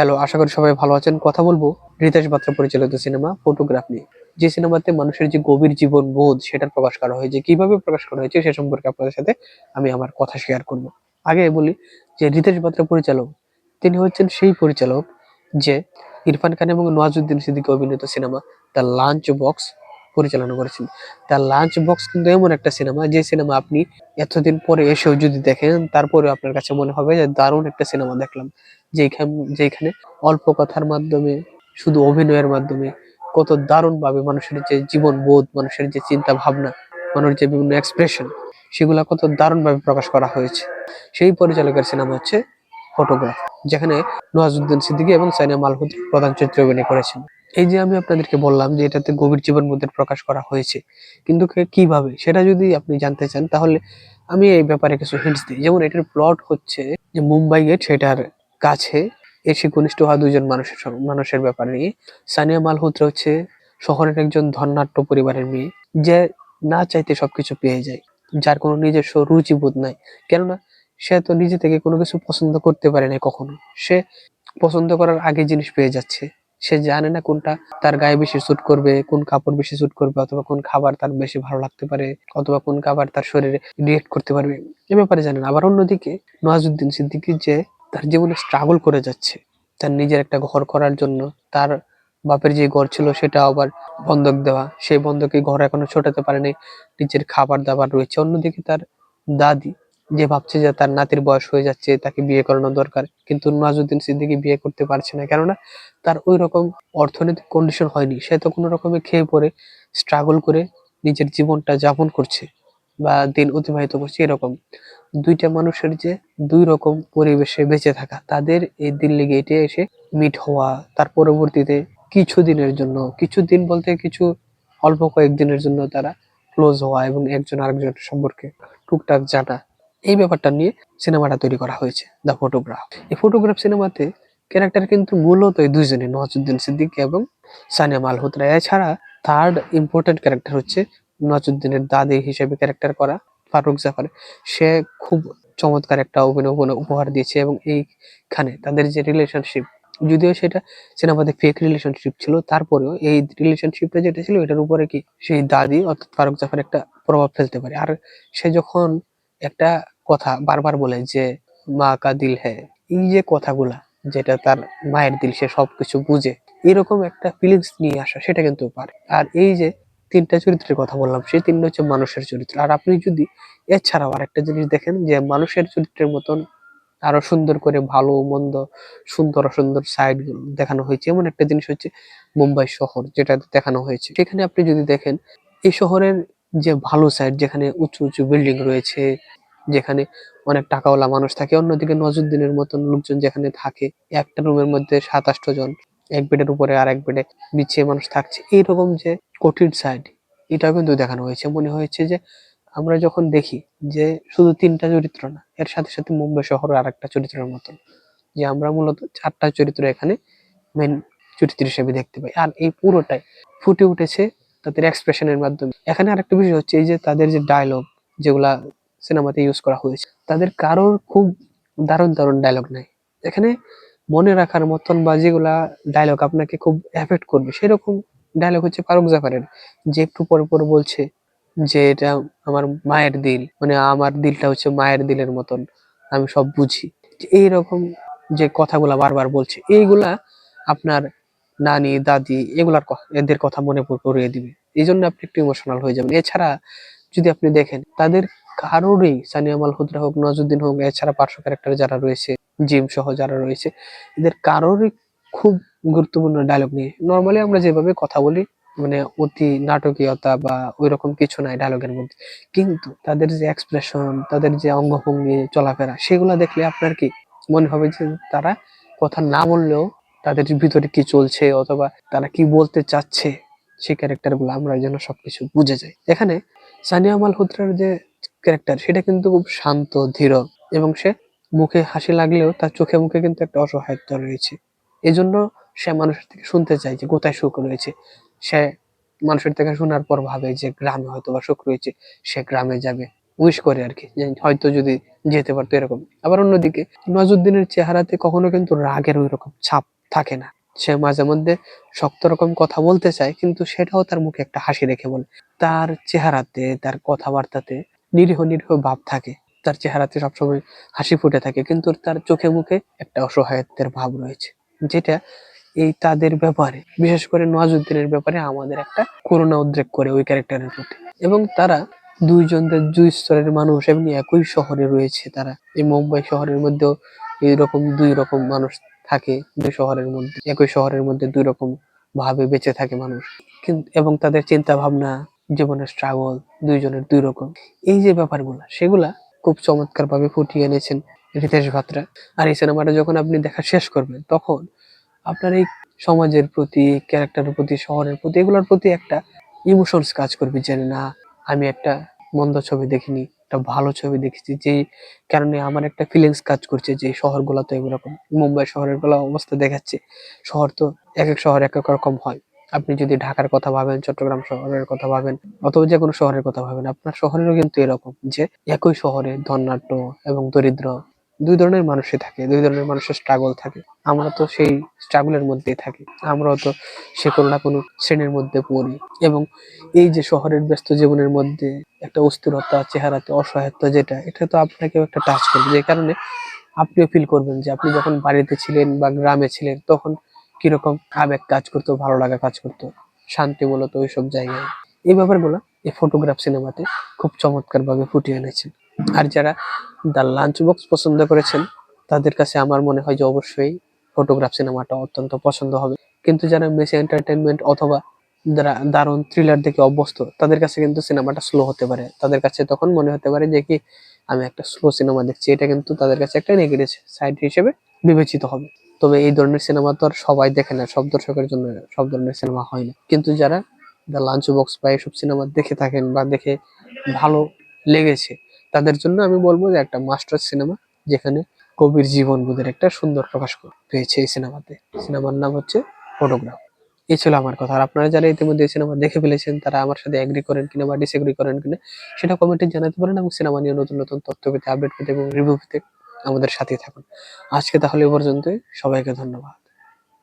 Hello, আশা করি সবাই ভালো আছেন। কথা বলবো রিতেশ বাত্রা পরিচালিত সিনেমা ফটোগ্রাফ নিয়ে। যে সিনেমাতে মানুষের যে গভীর জীবন বোধ সেটার প্রকাশ করা হয়েছে, কিভাবে প্রকাশ করা হয়েছে সে সম্পর্কে আপনাদের সাথে আমি আমার কথা শেয়ার করব। আগে বলি যে রিতেশ বাত্রা পরিচালক, তিনি হচ্ছেন সেই পরিচালক যে ইরফান খান এবং নওয়াজুদ্দিন সিদ্দিকী অভিনীত সিনেমা দ্য লাঞ্চ বক্স পরিচালনা করেছেন। দ্য লাঞ্চ বক্স কিন্তু এমন একটা সিনেমা, যে সিনেমা আপনি এতদিন পরে এসেও যদি দেখেন তারপরে আপনার কাছে মনে হবে যে দারুণ একটা সিনেমা দেখলাম। যেখানে অল্প কথার মাধ্যমে, শুধু অভিনয়ের মাধ্যমে কত দারুণ ভাবে মানুষের যে জীবন বোধ, মানুষের যে চিন্তা ভাবনা, মানুষের যে বিভিন্ন এক্সপ্রেশন, সেগুলা কত দারুণ ভাবে প্রকাশ করা হয়েছে। সেই পরিচালকের সিনেমা হচ্ছে ফটোগ্রাফ, যেখানে নওয়াজুদ্দিন সিদ্দিকী এবং সানিয়া মালহোত্রা প্রধান চরিত্রে অভিনয় করেছেন। এই যে আমি আপনাদেরকে বললাম যে এটাতে গভীর জীবন বোধের প্রকাশ করা হয়েছে, কিন্তু কিভাবে সেটা যদি আপনি জানতে চান তাহলে আমি এই ব্যাপারে কিছু হিন্টস দিই। যেমন এটার প্লট হচ্ছে যে মুম্বাই গেট সেটার কাছে এসে ঘনিষ্ঠ হওয়া দুজন মানুষের ব্যাপার নিয়ে। সানিয়া মালহোত্রা হচ্ছে শহরের একজন ধনাঢ্য পরিবারের মেয়ে, যে না চাইতে সবকিছু পেয়ে যায়, যার কোনো নিজস্ব রুচিবোধ নাই। কেননা সে তো নিজে থেকে কোনো কিছু পছন্দ করতে পারে না কখনো। সে পছন্দ করার আগে জিনিস পেয়ে যাচ্ছে। সে জানে না কোনটা তার গায়ে বেশি স্যুট করবে, কোন কাপড় বেশি স্যুট করবে, অথবা কোন খাবার তার বেশি ভালো লাগতে পারে, অথবা কোন খাবার তার শরীরে রিয়েক্ট করতে পারবে, এ ব্যাপারে জানে না। আবার অন্যদিকে নওয়াজুদ্দিন সিদ্দিকী, যে তার জীবনে স্ট্রাগল করে যাচ্ছে তার নিজের একটা ঘর করার জন্য। তার বাপের যে ঘর ছিল সেটা আবার বন্ধক দেওয়া, সেই বন্ধকে ঘর এখনো ছোটাতে পারেনি, নিজের খাবার দাবার রয়েছে। অন্যদিকে তার দাদি, যে ভাবছে যে তার নাতির বয়স হয়ে যাচ্ছে, তাকে বিয়ে করানো দরকার, কিন্তু নওয়াজুদ্দিন সিদ্দিকী বিয়ে করতে পারছে না, কেননা তার ওই রকম অর্থনৈতিক কন্ডিশন হয়নি। সে তো কোনো রকমে খেয়ে পরে স্ট্রাগল করে নিজের জীবনটা যাপন করছে বা দিন অতিবাহিত করছে। এরকম দুইটা মানুষের যে দুই রকম পরিবেশে বেঁচে থাকা, তাদের এই দিল্লি গেটে এসে মিট হওয়া, তার পরবর্তীতে কিছুদিনের জন্য, কিছুদিন বলতে কিছু অল্প কয়েকদিনের জন্য তারা ক্লোজ হওয়া এবং একজন আরেকজনের সম্পর্কে টুকটাক জানা, এই ব্যাপারটা নিয়ে সিনেমাটা তৈরি করা হয়েছে দ্য ফটোগ্রাফ। এই ফটোগ্রাফ সিনেমাতে ক্যারেক্টার কিন্তু মূলত এই দুইজনই, নওয়াজুদ্দিন সিদ্দিকী এবং সানিয়া মালহোত্রা। এছাড়া থার্ড ইম্পর্টেন্ট ক্যারেক্টার হচ্ছে নওয়াজুদ্দিনের দাদি হিসেবে ক্যারেক্টার করা ফারুক জাফর। সে খুব চমৎকার একটা অভিনয় উপহার দিয়েছে, এবং এইখানে তাদের যে রিলেশনশিপ, যদিও সেটা সিনেমাতে ফেক রিলেশনশিপ ছিল, তারপরেও এই রিলেশনশিপটা যেটা ছিল এটার উপরে কি সেই দাদি অর্থাৎ ফারুক জাফর একটা প্রভাব ফেলতে পারে। আর সে যখন একটা কথা বারবার বলে যে মা কা দিল হ্যায়, এই যে কথাগুলা, যেটা তার মায়ের দিল, সে সবকিছু বুঝে, এরকম একটা ফিলিংস নিয়ে আসা, সেটা কিন্তু পারে। আর এই যে তিনটা চরিত্রের কথা বললাম, সেই তিনটা হচ্ছে মানুষের চরিত্র। আর আপনি যদি এছাড়াও আরেকটা জিনিস দেখেন, যে মানুষের চরিত্রের মতন আরো সুন্দর করে ভালো মন্দ, সুন্দর অসুন্দর সাইড দেখানো হয়েছে, এমন একটা জিনিস হচ্ছে মুম্বাই শহর, যেটা দেখানো হয়েছে। সেখানে আপনি যদি দেখেন এই শহরের যে ভালো সাইড, যেখানে উঁচু উঁচু বিল্ডিং রয়েছে, যেখানে অনেক টাকাওয়ালা মানুষ থাকে, অন্যদিকে নজরুদ্দিনের মতন লোকজন যেখানে থাকে, একটা রুমের মধ্যে 7-8 জন এক বেডের উপরে আর এক বেডে বিছিয়ে মানুষ থাকছে, এইরকম যে কঠিন সাইড, এটাও কিন্তু দেখানো হয়েছে। মনে হয়েছে যে আমরা যখন দেখি যে শুধু তিনটা চরিত্র না, এর সাথে সাথে মুম্বাই শহরের আর একটা চরিত্রের মতন, যে আমরা মূলত চারটা চরিত্র এখানে মেন চরিত্র হিসেবে দেখতে পাই। আর এই পুরোটাই ফুটে উঠেছে তাদের এক্সপ্রেশনের মাধ্যমে। এখানে আরেকটা বিষয় হচ্ছে এই যে তাদের যে ডায়লগ, যেগুলা সিনেমাতে ইউজ করা হয়েছে, তাদের কারোর খুব দারুণ দারুণ ডায়লগ নাই এখানে। মনে রাখার মতন বা যেগুলা ডায়লগ আপনাকে খুব এফেক্ট করবে, সেরকম ডায়লগ হচ্ছে ফারুক জাফারের, যে একটু পর পর বলছে যে এটা আমার মায়ের দিল, মানে আমার দিলটা হচ্ছে মায়ের দিলের মতন, আমি সব বুঝি। যে এইরকম যে কথাগুলা বারবার বলছে, এইগুলা আপনার নানি দাদি এদের কথা মনে করিয়ে দিবে। এই জন্য আপনি একটু ইমোশনাল হয়ে যাবেন। এছাড়া যদি আপনি দেখেন তাদের কারোরই, সানিয়া মালহোত্রা হোক, নওয়াজুদ্দিন হোক, এছাড়া পার্শ্ব ক্যারেক্টার যারা রয়েছে, জিম সহ যারা রয়েছে, এদের কারোরই খুব গুরুত্বপূর্ণ ডায়লগ নেই। নর্মালি আমরা যেভাবে কথা বলি, মানে অতি নাটকীয়তা বা ওইরকম কিছু নাই ডায়লগের মধ্যে, কিন্তু তাদের যে এক্সপ্রেশন, তাদের যে অঙ্গভঙ্গি, চলাফেরা, সেগুলা দেখলে আপনার কি মনে হবে যে তারা কথা না বললেও তাদের ভিতরে কি চলছে অথবা তারা কি বলতে চাচ্ছে, সেই ক্যারেক্টার গুলো আমরা যেন সবকিছু বুঝে যাই। এখানে সানিয়া মালহোত্রার যে ক্যারেক্টার, সেটা কিন্তু খুব শান্ত ধীর, এবং সে মুখে হাসি লাগলেও তার চোখে মুখে কিন্তু একটা অসহায়ত্ব রয়েছে। এজন্য সে মানুষের থেকে শুনতে চায় যে কোথায় সুখ রয়েছে। সে মানুষের থেকে শোনার পর ভাবে যে গ্রামে হয়তো বা সুখ রয়েছে, সে গ্রামে যাবে। উইশ করে আর কি, যে হয়তো যদি যেতে পারতো এরকম। আবার অন্যদিকে নজরুদ্দিনের চেহারাতে কখনো কিন্তু রাগের ওই রকম ছাপ থাকে না। সে মাঝে মধ্যে শক্ত রকম কথা বলতে চায়, কিন্তু সেটাও তার মুখে একটা হাসি রেখে বলে। তার চেহারাতে, তার কথাবার্তাতে নিরীহ নিরীহ ভাব থাকে। তার চেহারাতে সবসময় হাসি ফুটে থাকে, কিন্তু তার চোখে মুখে একটা অসহায়ত্বের ভাব রয়েছে, যেটা এই তাদের ব্যাপারে, বিশেষ করে নওয়াজুদ্দিনের ব্যাপারে আমাদের একটা করুণা উদ্রেক করে ওই ক্যারেক্টারের প্রতি। এবং তারা দুইজনের দুই স্তরের মানুষ এবং একই শহরে রয়েছে। তারা এই মুম্বাই শহরের মধ্যেও এইরকম দুই রকম মানুষ থাকে। দুই শহরের মধ্যে, একই শহরের মধ্যে দুই রকম ভাবে বেঁচে থাকে মানুষ, কিন্তু এবং তাদের চিন্তা ভাবনা, জীবনের স্ট্রাগল দুইজনের দুই রকম। এই যে ব্যাপারগুলা, সেগুলা খুব চমৎকার ভাবে ফুটিয়ে এনেছেন রিতেশ ভাত্রা। আর এই সিনেমাটা যখন আপনি দেখা শেষ করবেন, তখন আপনার এই সমাজের প্রতি, ক্যারেক্টারের প্রতি, শহরের প্রতি, এগুলোর প্রতি একটা ইমোশনস কাজ করবে, যে না, আমি একটা মন্দ ছবি দেখিনি, একটা ভালো ছবি দেখেছি, যেই কারণে আমার একটা ফিলিংস কাজ করছে যে শহরগুলো তো এরকম। মুম্বাই শহরের গুলো অবস্থা দেখাচ্ছে। শহর তো এক এক শহর এক এক রকম হয়। আপনি যদি ঢাকার কথা ভাবেন, চট্টগ্রাম শহরের কথা ভাবেন, অথবা যে কোনো শহরের কথা ভাবেন, আপনার শহরেরও কিন্তু এরকম, যে একই শহরে ধনাঢ্য এবং দরিদ্র দুই ধরনের মানুষই থাকে, দুই ধরনের মানুষের স্ট্রাগল থাকে। আমরা তো সেই স্ট্রাগলের মধ্যেই থাকি, আমরাও তো সে কোনো না কোনো শ্রেণীর মধ্যে পড়ি। এবং এই যে শহরের ব্যস্ত জীবনের মধ্যে একটা অস্থিরতা, চেহারাতে অসহায়ত্ব, যেটা এটা তো আপনাকেও একটা টাচ করবে, যে কারণে আপনিও ফিল করবেন যে আপনি যখন বাড়িতে ছিলেন বা গ্রামে ছিলেন, তখন কিরকম আবেগ কাজ করতো, ভালো লাগা কাজ করতো, শান্তি মূলত ওইসব জায়গায়। এই ব্যাপারগুলো এই ফটোগ্রাফ সিনেমাতে খুব চমৎকার ভাবে ফুটিয়ে এনেছেন। আর যারা দ্য লাঞ্চ বক্স পছন্দ করেছেন, তাদের কাছে আমার মনে হয় যে অবশ্যই ফটোগ্রাফ সিনেমাটা অত্যন্ত পছন্দ হবে। কিন্তু যারা বেশি এন্টারটেনমেন্ট অথবা যারা দারুণ থ্রিলার দেখে অভ্যস্ত, তাদের কাছে কিন্তু সিনেমাটা স্লো হতে পারে। তাদের কাছে তখন মনে হতে পারে যে কি, আমি একটা স্লো সিনেমা দেখছি। এটা কিন্তু তাদের কাছে একটা নেগেটিভ সাইড হিসেবে বিবেচিত হবে। তবে এই ধরনের সিনেমা তো আর সবাই দেখে না, সব দর্শকের জন্য সব ধরনের সিনেমা হয় না। কিন্তু যারা দ্য লাঞ্চ বক্স বা এসব সিনেমা দেখে থাকেন বা দেখে ভালো লেগেছে, তাদের জন্য আমি বলবো যে একটা মাস্টার সিনেমা, যেখানে কবির জীবনবোধের একটা সুন্দর প্রকাশ পেয়েছে এই সিনেমাতে। সিনেমার নাম হচ্ছে ফটোগ্রাফ। এই ছিল আমার কথা। আর আপনারা যারা ইতিমধ্যে এই সিনেমা দেখে ফেলেছেন, তারা আমার সাথে এগ্রি করেন কিনা বা ডিসএগ্রি করেন কিনা, সেটা কমেন্টে জানাতে পারেন। এবং সিনেমা নিয়ে নতুন নতুন তথ্য পেতে, আপডেট পেতে এবং রিভিউ পেতে আমাদের সাথেই থাকুন। আজকে তাহলে এ পর্যন্তই। সবাইকে ধন্যবাদ।